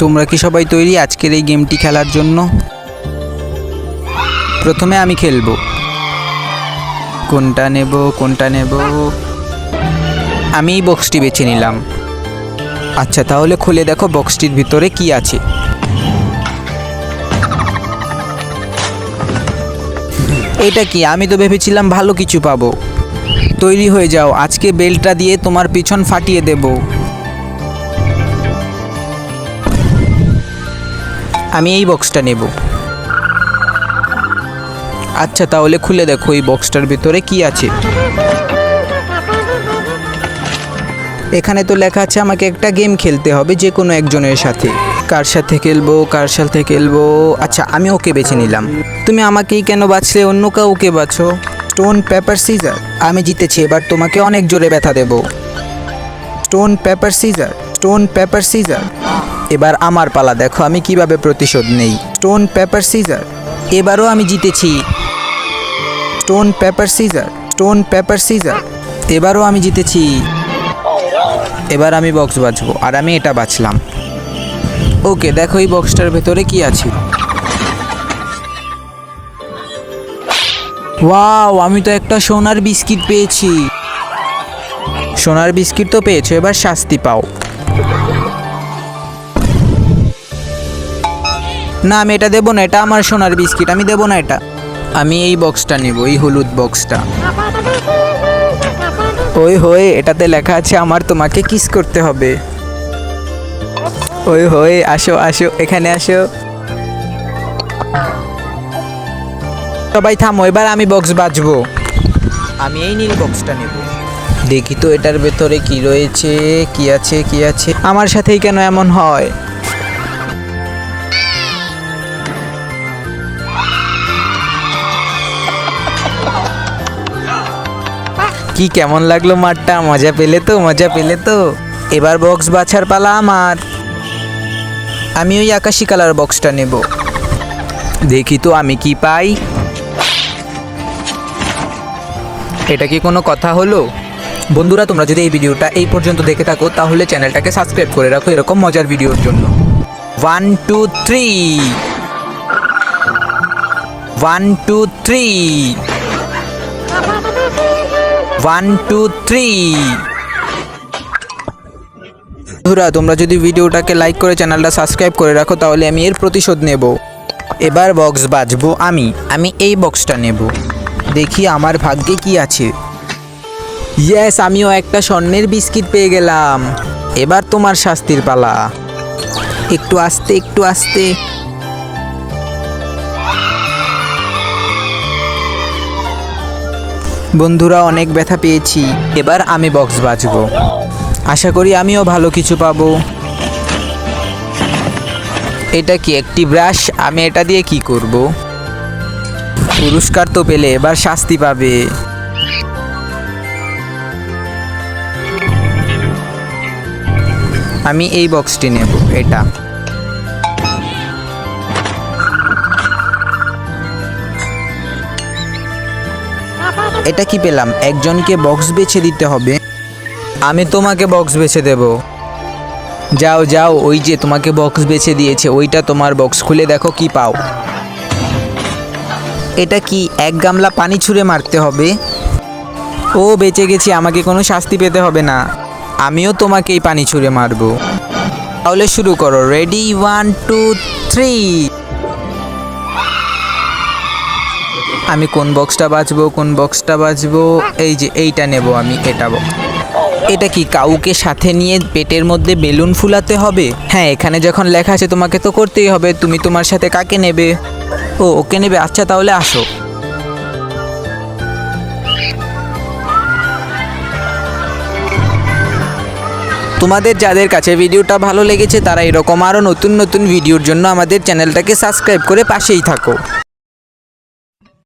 তোমরা কি সবাই তৈরি আজকের এই গেমটি খেলার জন্য? প্রথমে আমি খেলবো। কোনটা নেব? আমি এই বক্সটি বেছে নিলাম। আচ্ছা, তাহলে খুলে দেখো বক্সটির ভিতরে কি আছে। এটা কি? আমি তো ভেবেছিলাম ভালো কিছু পাবো। তৈরি হয়ে যাও, আজকে বেল্টটা দিয়ে তোমার পিছন ফাটিয়ে দেব। আমি এই বক্সটা নেব। আচ্ছা, তাহলে খুলে দেখো এই বক্সটার ভিতরে কি আছে। এখানে তো লেখা আছে আমাকে একটা গেম খেলতে হবে যে কোনো একজনের সাথে। কার সাথে খেলবো? আচ্ছা, আমি ওকে বেছে নিলাম। তুমি আমাকেই কেন বাছলে? অন্য কাউকে বাছো। Stone paper scissor. আমি জিতেছি, এবার তোমাকে অনেক জোরে ব্যথা দেব। Stone paper scissor. এবার আমার পালা, দেখো আমি কিভাবে প্রতিশোধ নেই। Stone paper scissor. এবারও আমি জিতেছি। Stone paper scissor. এবারও আমি জিতেছি। এবার আমি বক্স বাছবো, আর আমি এটা বাছলাম। ওকে, দেখো এই বক্সটার ভেতরে কি আছে। ওয়াও, আমি তো একটা সোনার বিস্কিট পেয়েছি। সোনার বিস্কিট তো পেয়েছো, এবার শাস্তি পাও। না, আমি এটা দেবো না, এটা আমার সোনার বিস্কিট, আমি দেবো না এটা। আমি এই বক্সটা নেব, এই হলুদ বক্সটা। ওই হয়ে, এটাতে লেখা আছে আমার তোমাকে কিস করতে হবে। ওই হয়ে, আসো এখানে আসো। সবাই থামো, এবার আমি বক্স বাজবো। আমি এই নীল বক্সটা নেব। দেখি তো এটার ভেতরে কি রয়েছে, কি আছে। আমার সাথেই কেন এমন হয়? কি কেমন লাগলো মাঠটা? মজা পেলে তো? এবার বক্স বাছার পালা আমার। আমি ওই আকাশি কালার বক্সটা নেব। দেখি তো আমি কি পাই। এটা কি কোনো কথা হলো? বন্ধুরা, তোমরা যদি এই ভিডিওটা এই পর্যন্ত দেখে থাকো তাহলে চ্যানেলটাকে সাবস্ক্রাইব করে রাখো এরকম মজার ভিডিওর জন্য। 1 2 3। 1 2 3। 1 2 3। বন্ধুরা, তোমরা যদি ভিডিওটাকে লাইক করে চ্যানেলটা সাবস্ক্রাইব করে রাখো তাহলে আমি এর প্রতিশোধ নেব। এবার বক্স বাজবো আমি এই বক্সটা নেব। দেখি আমার ভাগ্যে কি আছে। ইয়েস, আমিও একটা স্বর্ণের বিস্কিট পেয়ে গেলাম। এবার তোমার শাস্তির পালা। একটু আস্তে। বন্ধুরা, অনেক ব্যথা পেয়েছি। এবার আমি বক্স বাজবো। আশা করি আমিও ভালো কিছু পাবো। এটা কি? একটি ব্রাশ। আমি এটা দিয়ে কি করব? পুরস্কার তো পেলে, এবার শাস্তি পাবে। আমি এই বক্সটি নেব, এটা। এটা কি পেলাম? একজনকে বক্স বেছে দিতে হবে। আমি তোমাকে বক্স বেছে দেব। যাও, ওই যে তোমাকে বক্স বেছে দিয়েছে, ওইটা তোমার বক্স। খুলে দেখো কি পাও। এটা কি? এক গামলা পানি ছুঁড়ে মারতে হবে। ও, বেঁচে গেছি, আমাকে কোনো শাস্তি পেতে হবে না। আমিও তোমাকেই পানি ছুঁড়ে মারবো। তাহলে শুরু করো। রেডি? 1 2 3। আমি কোন বক্সটা বাজবো? এই যে এইটা নেব আমি, এটা বক্স। এটা কি? কাউকে সাথে নিয়ে পেটের মধ্যে বেলুন ফুলাতে হবে। হ্যাঁ, এখানে যখন লেখা আছে তোমাকে তো করতেই হবে। তুমি তোমার সাথে কাকে নেবে? ও, ওকে নেবে। আচ্ছা, তাহলে আসো। তোমাদের যাদের কাছে ভিডিওটা ভালো লেগেছে তারা এরকম আরও নতুন ভিডিওর জন্য আমাদের চ্যানেলটাকে সাবস্ক্রাইব করে পাশেই থাকো।